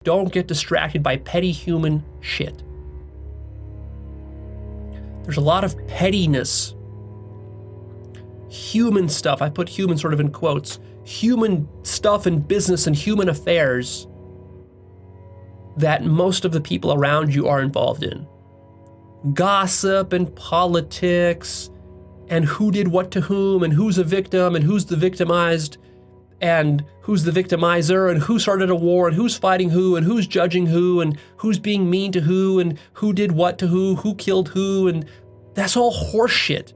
Don't get distracted by petty human shit. There's a lot of pettiness, human stuff. I put human sort of in quotes. Human stuff in business and human affairs that most of the people around you are involved in. Gossip and politics and who did what to whom and who's a victim and who's the victimized and who's the victimizer and who started a war and who's fighting who and who's judging who and who's being mean to who and who did what to who killed who, and that's all horseshit.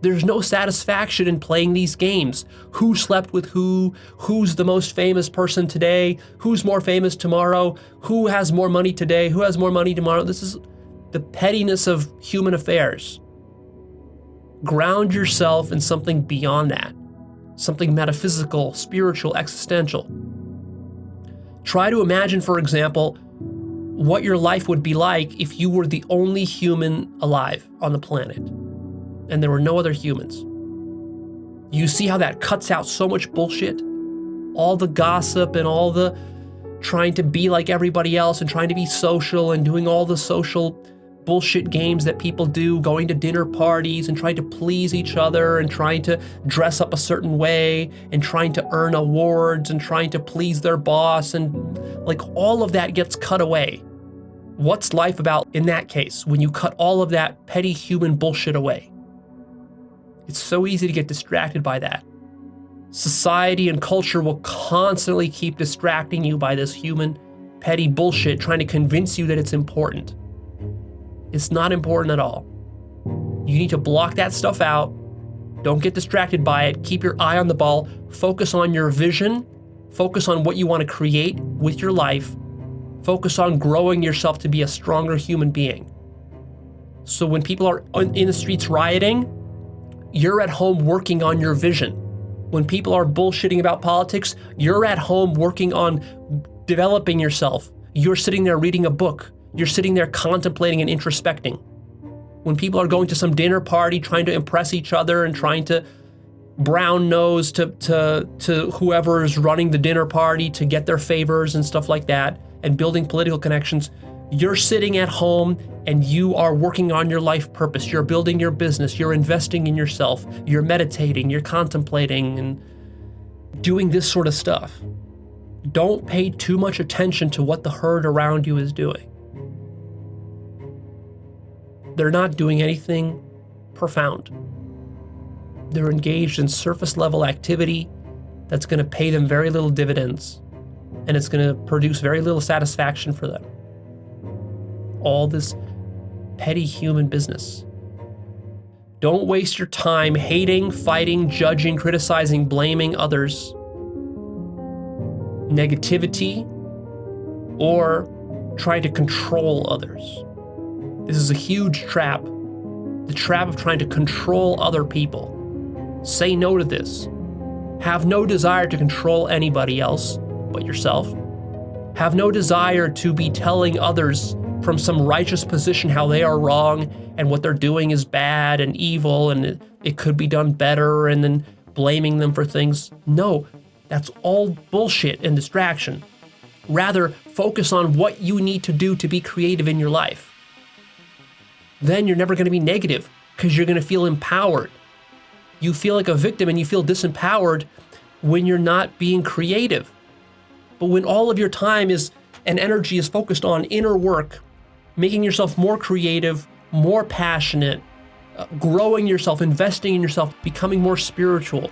There's no satisfaction in playing these games. Who slept with who? Who's the most famous person today? Who's more famous tomorrow? Who has more money today? Who has more money tomorrow? This is the pettiness of human affairs. Ground yourself in something beyond that. Something metaphysical, spiritual, existential. Try to imagine, for example, what your life would be like if you were the only human alive on the planet and there were no other humans. You see how that cuts out so much bullshit? All the gossip and all the trying to be like everybody else and trying to be social and doing all the social bullshit games that people do, going to dinner parties and trying to please each other and trying to dress up a certain way and trying to earn awards and trying to please their boss, and like all of that gets cut away. What's life about in that case when you cut all of that petty human bullshit away? It's so easy to get distracted by that. Society and culture will constantly keep distracting you by this human petty bullshit, trying to convince you that it's important. It's not important at all. You need to block that stuff out. Don't get distracted by it. Keep your eye on the ball. Focus on your vision. Focus on what you want to create with your life. Focus on growing yourself to be a stronger human being. So when people are in the streets rioting, you're at home working on your vision. When people are bullshitting about politics, you're at home working on developing yourself. You're sitting there reading a book. You're sitting there contemplating and introspecting. When people are going to some dinner party, trying to impress each other and trying to brown nose to whoever is running the dinner party to get their favors and stuff like that, and building political connections, you're sitting at home and you are working on your life purpose. You're building your business. You're investing in yourself. You're meditating. You're contemplating and doing this sort of stuff. Don't pay too much attention to what the herd around you is doing. They're not doing anything profound. They're engaged in surface level activity that's going to pay them very little dividends, and it's going to produce very little satisfaction for them. All this petty human business. Don't waste your time hating, fighting, judging, criticizing, blaming others, negativity, or trying to control others. This is a huge trap. The trap of trying to control other people. Say no to this. Have no desire to control anybody else but yourself. Have no desire to be telling others from some righteous position how they are wrong and what they're doing is bad and evil and it could be done better, and then blaming them for things. No, that's all bullshit and distraction. Rather, focus on what you need to do to be creative in your life. Then you're never going to be negative because you're going to feel empowered. You feel like a victim and you feel disempowered when you're not being creative. But when all of your time is and energy is focused on inner work, making yourself more creative, more passionate, growing yourself, investing in yourself, becoming more spiritual.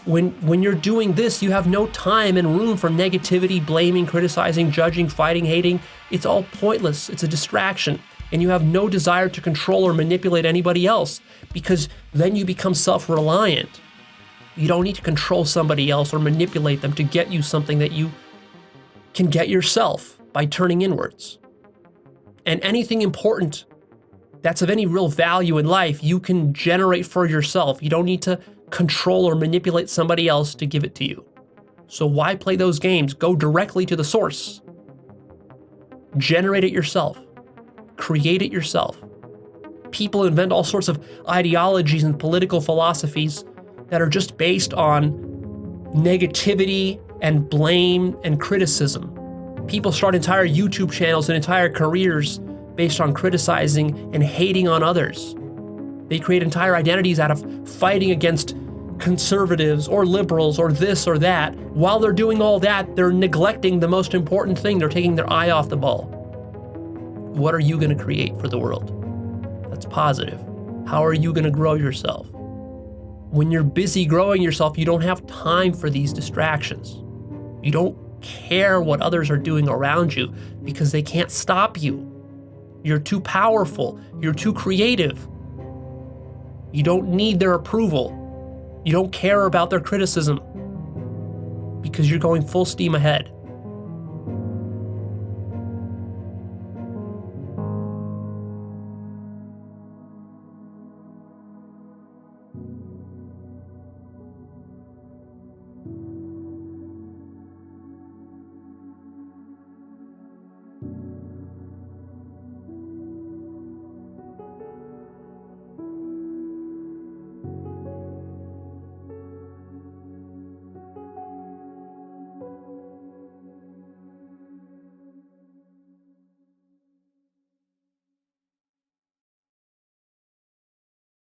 When you're doing this, you have no time and room for negativity, blaming, criticizing, judging, fighting, hating. It's all pointless. It's a distraction. And you have no desire to control or manipulate anybody else, because then you become self-reliant. You don't need to control somebody else or manipulate them to get you something that you can get yourself by turning inwards. And anything important that's of any real value in life, you can generate for yourself. You don't need to control or manipulate somebody else to give it to you. So why play those games? Go directly to the source. Generate it yourself. Create it yourself. People invent all sorts of ideologies and political philosophies that are just based on negativity and blame and criticism. People start entire YouTube channels and entire careers based on criticizing and hating on others. They create entire identities out of fighting against conservatives or liberals or this or that. While they're doing all that, they're neglecting the most important thing. They're taking their eye off the ball. What are you going to create for the world that's positive? How are you going to grow yourself? When you're busy growing yourself, you don't have time for these distractions. You don't care what others are doing around you because they can't stop you. You're too powerful. You're too creative. You don't need their approval. You don't care about their criticism because you're going full steam ahead.